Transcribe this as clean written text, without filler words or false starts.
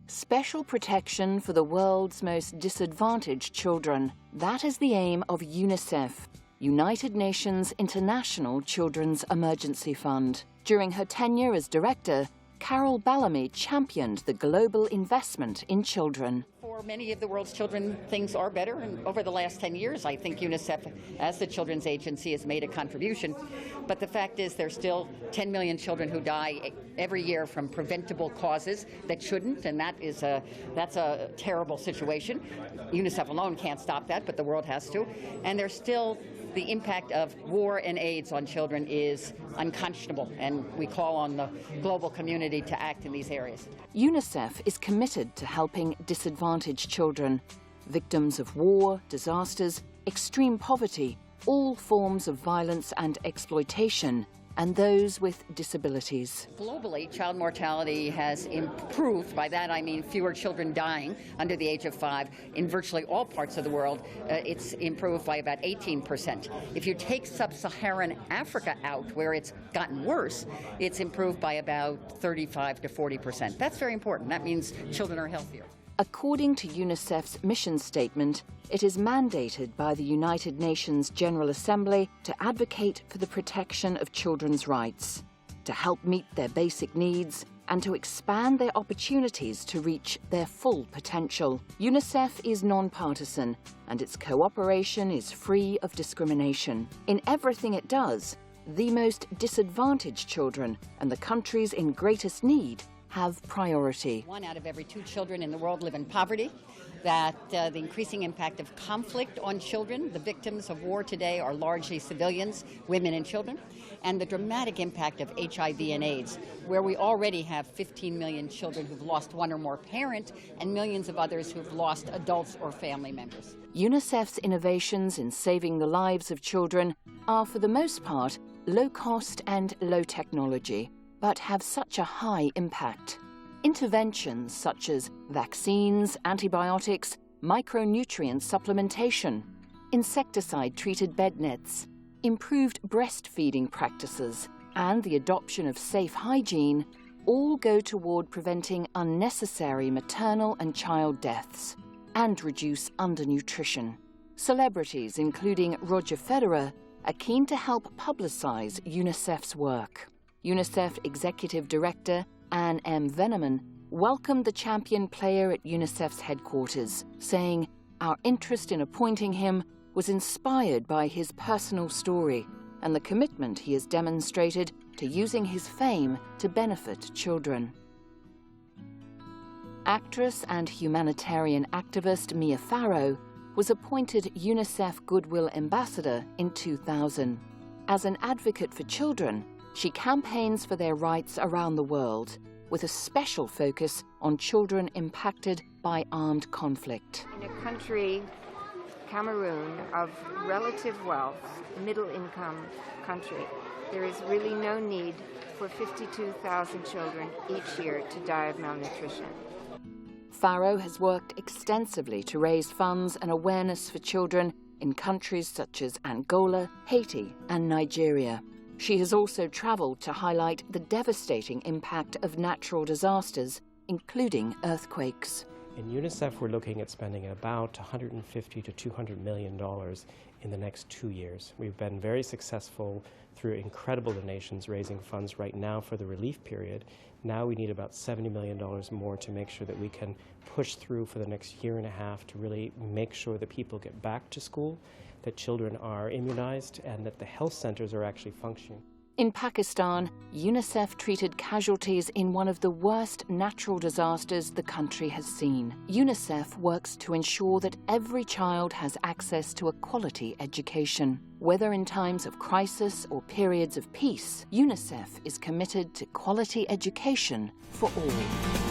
Special protection for the world's most disadvantaged children. That is the aim of UNICEF, United Nations International Children's Emergency Fund. During her tenure as director, Carol Bellamy championed the global investment in children. For many of the world's children, things are better, and over the last 10 years, I think UNICEF, as the children's agency, has made a contribution. But the fact is there's still 10 million children who die every year from preventable causes that shouldn't, and that's a terrible situation. UNICEF alone can't stop that, but the world has to. And there's still the impact of war and AIDS on children is unconscionable, and we call on the global community to act in these areas. UNICEF is committed to helping disadvantaged children, victims of war, disasters, extreme poverty, all forms of violence and exploitation, and those with disabilities. Globally, child mortality has improved. By that I mean fewer children dying under the age of 5. In virtually all parts of the world, it's improved by about 18%. If you take sub-Saharan Africa out, where it's gotten worse, it's improved by about 35 to 40%. That's very important. That means children are healthier. According to UNICEF's mission statement, it is mandated by the United Nations General Assembly to advocate for the protection of children's rights, to help meet their basic needs, and to expand their opportunities to reach their full potential. UNICEF is non-partisan, and its cooperation is free of discrimination. In everything it does, the most disadvantaged children and the countries in greatest need have priority. 1 out of every 2 children in the world live in poverty, that the increasing impact of conflict on children, the victims of war today are largely civilians, women and children, and the dramatic impact of HIV and AIDS, where we already have 15 million children who've lost one or more parent and millions of others who've lost adults or family members. UNICEF's innovations in saving the lives of children are, for the most part, low cost and low technology, but have such a high impact. Interventions such as vaccines, antibiotics, micronutrient supplementation, insecticide-treated bed nets, improved breastfeeding practices, and the adoption of safe hygiene all go toward preventing unnecessary maternal and child deaths and reduce undernutrition. Celebrities, including Roger Federer, are keen to help publicize UNICEF's work. UNICEF Executive Director Anne M. Veneman welcomed the champion player at UNICEF's headquarters, saying, "Our interest in appointing him was inspired by his personal story and the commitment he has demonstrated to using his fame to benefit children." Actress and humanitarian activist Mia Farrow was appointed UNICEF Goodwill Ambassador in 2000. As an advocate for children, she campaigns for their rights around the world, with a special focus on children impacted by armed conflict. In a country, Cameroon, of relative wealth, middle-income country, there is really no need for 52,000 children each year to die of malnutrition. Farrow has worked extensively to raise funds and awareness for children in countries such as Angola, Haiti, and Nigeria. She has also traveled to highlight the devastating impact of natural disasters, including earthquakes. In UNICEF, we're looking at spending about $150 to $200 million in the next 2 years. We've been very successful through incredible donations raising funds right now for the relief period. Now we need about $70 million more to make sure that we can push through for the next year and a half to really make sure that people get back to school, that children are immunized, and that the health centers are actually functioning. In Pakistan, UNICEF treated casualties in one of the worst natural disasters the country has seen. UNICEF works to ensure that every child has access to a quality education. Whether in times of crisis or periods of peace, UNICEF is committed to quality education for all.